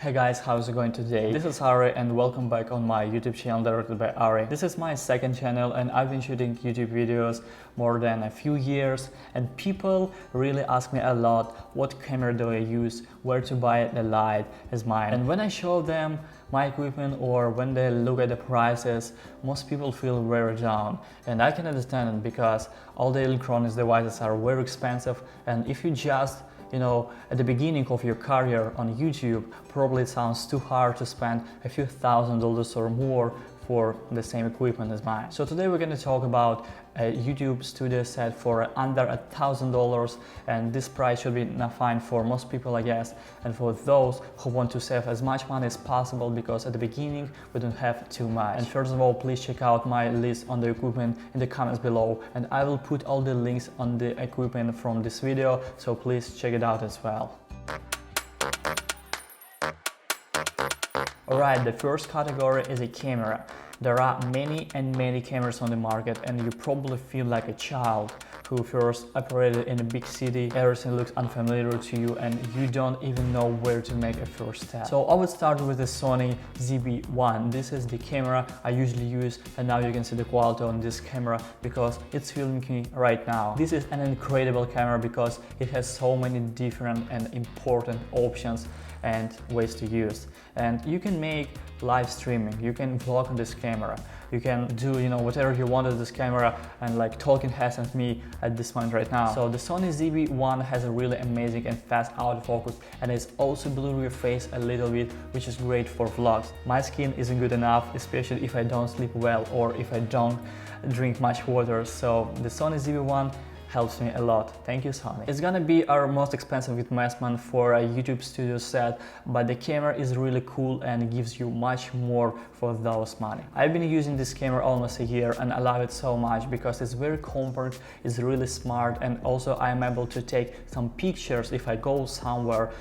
Hey guys, how's it going today? This is Ari and welcome back on my YouTube channel directed by Ari. This is my second channel and I've been shooting YouTube videos more than a few years, and people really ask me a lot what camera do I use, where to buy the light is mine. And when I show them my equipment or when they look at the prices, most people feel very down, and I can understand it because all the electronics devices are very expensive, and if you just at the beginning of your career on YouTube, probably it sounds too hard to spend a few $1,000s or more for the same equipment as mine. So today we're going to talk about a YouTube studio set for under $1,000, and this price should be fine for most people, I guess, and for those who want to save as much money as possible, because at the beginning we don't have too much. And first of all, please check out my list on the equipment in the comments below, and I will put all the links on the equipment from this video, so please check it out as well. Alright, the first category is a camera. There are many cameras on the market, and you probably feel like a child who first operated in a big city. Everything looks unfamiliar to you and you don't even know where to make a first step. So I would start with the Sony ZV-1. This is the camera I usually use, and now you can see the quality on this camera because it's filming me right now. This is an incredible camera because it has so many different and important options and ways to use, and you can make live streaming, you can vlog on this camera, you can do whatever you want with this camera, and like talking heads and me at this point right now. So the Sony ZV-1 has a really amazing and fast autofocus, and it's also blur your face a little bit, which is great for vlogs. My skin isn't good enough, especially if I don't sleep well or if I don't drink much water, so the Sony ZV-1 helps me a lot. Thank you, Sony. It's gonna be our most expensive investment for a YouTube studio set, but the camera is really cool and gives you much more for those money. I've been using this camera almost a year and I love it so much because it's very compact, it's really smart, and also I'm able to take some pictures if I go somewhere,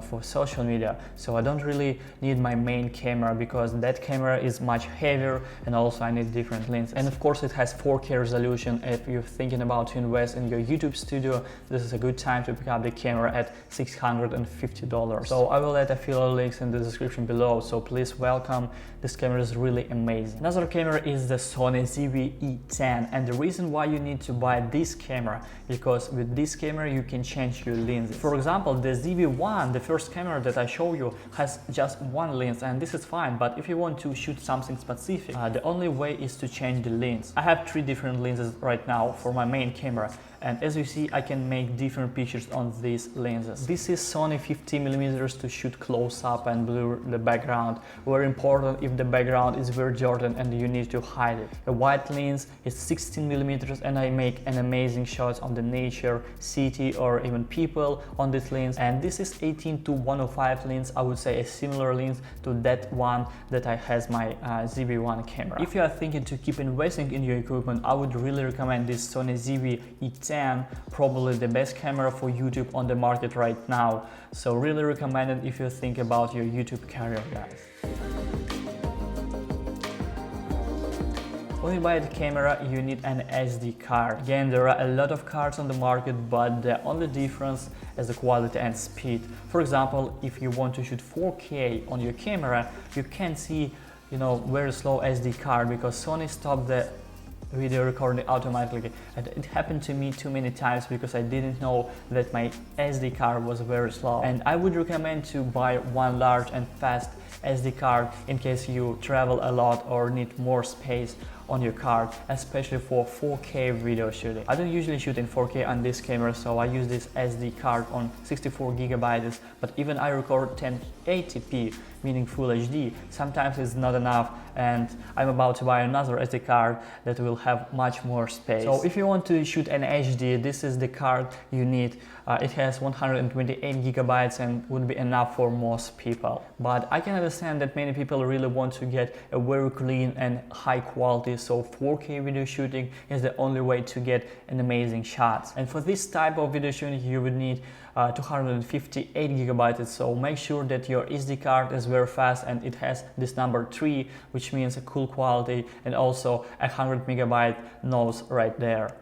for social media. So I don't really need my main camera because that camera is much heavier, and also I need different lenses. And of course it has 4K resolution. If you're thinking about to invest in your YouTube studio, this is a good time to pick up the camera at $650. So I will add affiliate links in the description below, so please welcome. This camera is really amazing. Another camera is the Sony ZV-E10, and the reason why you need to buy this camera, because with this camera you can change your lenses. For example, the ZV-1, the first camera that I show you, has just one lens, and this is fine, but if you want to shoot something specific, the only way is to change the lens. I have 3 different lenses right now for my main camera, and as you see, I can make different pictures on these lenses. This is Sony 50mm to shoot close up and blur the background. Very important if the background is very dirty and you need to hide it. The wide lens is 16mm, and I make an amazing shots on the nature, city, or even people on this lens. And this is 18-105 lens. I would say a similar lens to that one that I has my ZV-1 camera. If you are thinking to keep investing in your equipment, I would really recommend this Sony ZV-E10. Probably the best camera for YouTube on the market right now, so really recommend it if you think about your YouTube career, guys. When you buy the camera, you need an SD card. Again, there are a lot of cards on the market, but the only difference is the quality and speed. For example, if you want to shoot 4K on your camera, you can see very slow SD card because Sony stopped the video recording automatically, and it happened to me too many times because I didn't know that my SD card was very slow. And I would recommend to buy one large and fast SD card in case you travel a lot or need more space on your card, especially for 4K video shooting. I don't usually shoot in 4K on this camera, so I use this SD card on 64GB, but even I record 1080p, meaning Full HD. Sometimes it's not enough, and I'm about to buy another SD card that will have much more space. So if you want to shoot an HD, this is the card you need. It has 128GB and would be enough for most people. But I can understand that many people really want to get a very clean and high quality, so 4K video shooting is the only way to get an amazing shots. And for this type of video shooting, you would need 258GB, so make sure that your SD card is very fast and it has this number 3, which means a cool quality, and also 100MB nose right there.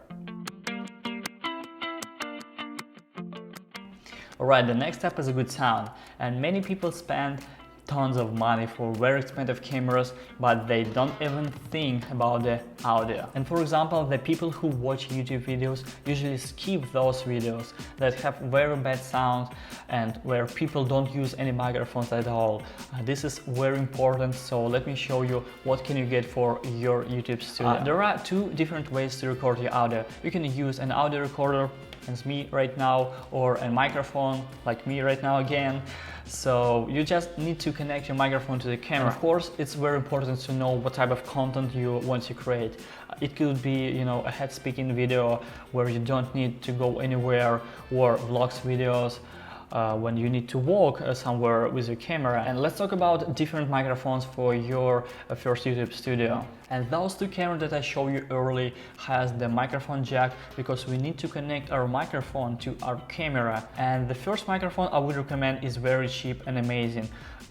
Alright, the next step is a good sound, and many people spend tons of money for very expensive cameras, but they don't even think about the audio. And for example, the people who watch YouTube videos usually skip those videos that have very bad sound and where people don't use any microphones at all. This is very important, so let me show you what can you get for your YouTube studio. There are two different ways to record your audio. You can use an audio recorder, as me right now, or a microphone like me right now again. So you just need to connect your microphone to the camera. Of course, it's very important to know what type of content you want to create. It could be, you know, a head speaking video where you don't need to go anywhere, or vlogs videos when you need to walk somewhere with your camera. And let's talk about different microphones for your first YouTube studio. And those two cameras that I showed you earlier has the microphone jack, because we need to connect our microphone to our camera. And the first microphone I would recommend is very cheap and amazing.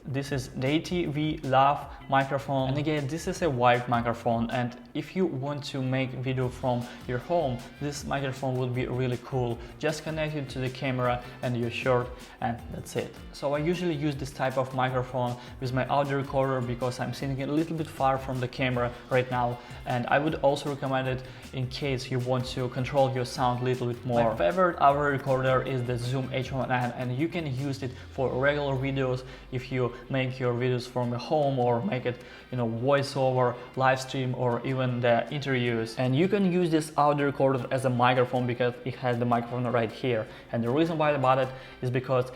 This is the ATV Love microphone, and again, this is a wired microphone, and if you want to make video from your home, this microphone would be really cool. Just connect it to the camera and your shirt, and that's it. So I usually use this type of microphone with my audio recorder because I'm sitting a little bit far from the camera right now, and I would also recommend it in case you want to control your sound a little bit more. My favorite audio recorder is the Zoom H1N, and you can use it for regular videos if you make your videos from your home, or make it, you know, voiceover, live stream, or even the interviews. And you can use this audio recorder as a microphone because it has the microphone right here. And the reason why I bought it is because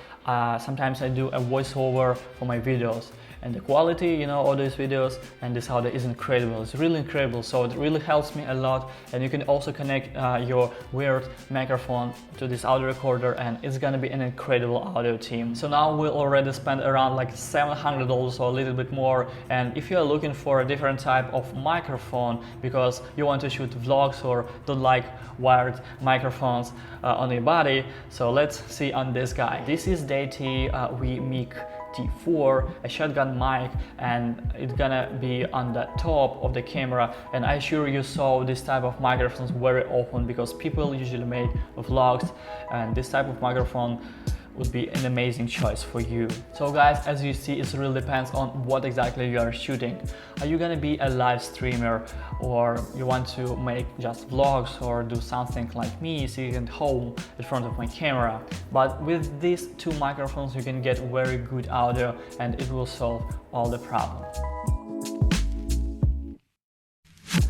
sometimes I do a voiceover for my videos, and the quality, you know, all these videos and this audio is incredible. It's really incredible, so it really helps me a lot. And you can also connect your weird microphone to this audio recorder, and it's gonna be an incredible audio team. So now we already spent around like $700 or a little bit more. And if you're looking for a different type of microphone because you want to shoot vlogs or don't like wired microphones on your body, so let's see on this guy. This is the ATV T4, a shotgun mic, and it's gonna be on the top of the camera. And I sure you saw this type of microphones very often because people usually make vlogs, and this type of microphone would be an amazing choice for you. So guys, as you see, it really depends on what exactly you are shooting. Are you gonna be a live streamer, or you want to make just vlogs, or do something like me, sitting at home in front of my camera? But with these two microphones you can get very good audio, and it will solve all the problems.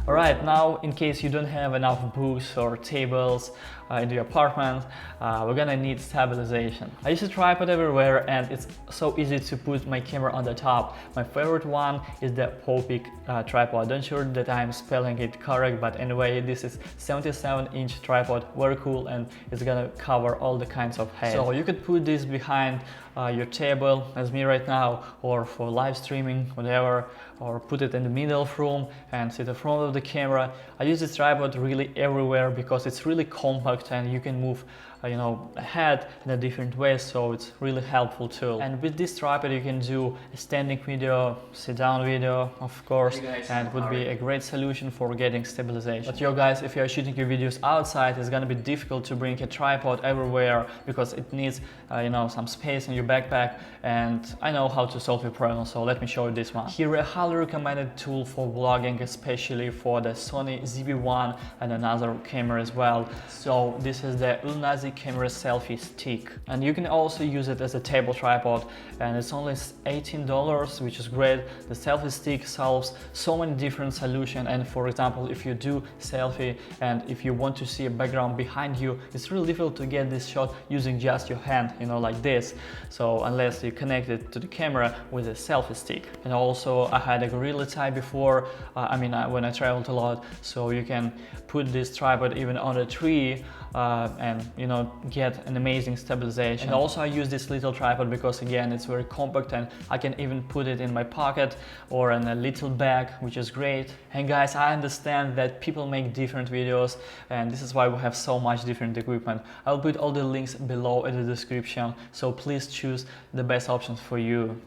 Alright, now in case you don't have enough books or tables in your apartment, we're gonna need stabilization. I use a tripod everywhere, and it's so easy to put my camera on the top. My favorite one is the Popic tripod. Don't sure that I'm spelling it correct, but anyway, this is 77-inch tripod, very cool, and it's gonna cover all the kinds of heads. So you could put this behind your table, as me right now, or for live streaming, whatever, or put it in the middle of the room and sit in front of the camera. I use this tripod really everywhere because it's really compact and you can move you know, ahead in a different way, so it's really helpful tool. And with this tripod you can do a standing video, sit down video, of course, and it would be a great solution for getting stabilization. But yo guys, if you are shooting your videos outside, it's gonna be difficult to bring a tripod everywhere because it needs you know, some space in your backpack, and I know how to solve your problem, so let me show you this one. Here a highly recommended tool for vlogging, especially for the Sony ZV-1 and another camera as well. So this is the Ulnazi camera selfie stick, and you can also use it as a table tripod, and it's only $18, which is great. The selfie stick solves so many different solutions, and for example, if you do selfie and if you want to see a background behind you, it's really difficult to get this shot using just your hand, you know, like this. So unless you connect it to the camera with a selfie stick. And also I had a gorilla tie before, when I traveled a lot, so you can put this tripod even on a tree and you know, get an amazing stabilization. And also I use this little tripod because again it's very compact, and I can even put it in my pocket or in a little bag, which is great. And guys, I understand that people make different videos, and this is why we have so much different equipment. I'll put all the links below in the description, so please choose the best options for you.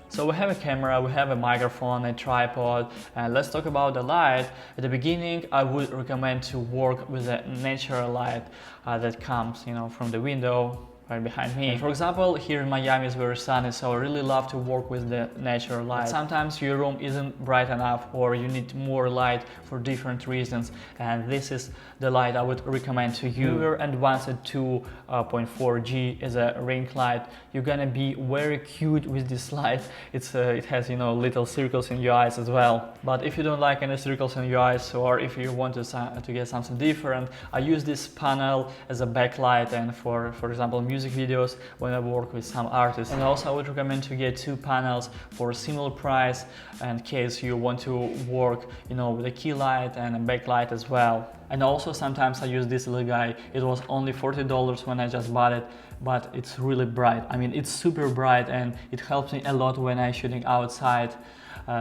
So we have a camera, we have a microphone, a tripod, and let's talk about the light. At the beginning, I would recommend to work with a natural light that comes, you know, from the window right behind me. And for example, here in Miami is very sunny, so I really love to work with the natural light. But sometimes your room isn't bright enough, or you need more light for different reasons, and this is the light I would recommend to you. Newer Advanced 2.4G is a ring light. You're gonna be very cute with this light. It has, you know, little circles in your eyes as well. But if you don't like any circles in your eyes, or if you want to get something different, I use this panel as a backlight, and for example music videos when I work with some artists. And also I would recommend to get two panels for a similar price in case you want to work, you know, with a key light and a backlight as well. And also sometimes I use this little guy. It was only $40 when I just bought it, but it's really bright. I mean, it's super bright, and it helps me a lot when I'm shooting outside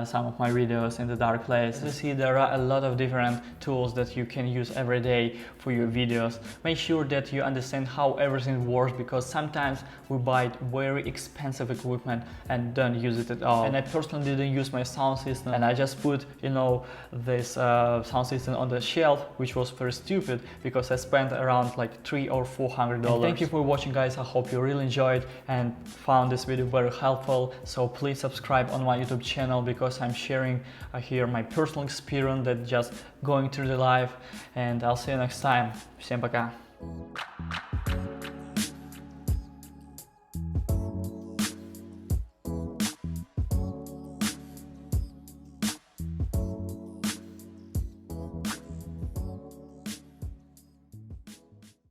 some of my videos in the dark place. As you see, there are a lot of different tools that you can use every day for your videos. Make sure that you understand how everything works, because sometimes we buy very expensive equipment and don't use it at all. And I personally didn't use my sound system, and I just put, you know, this sound system on the shelf, which was very stupid because I spent around like $300 or $400. And thank you for watching, guys. I hope you really enjoyed and found this video very helpful. So please subscribe on my YouTube channel, because I'm sharing here my personal experience that just going through the life. And I'll see you next time. Всем пока.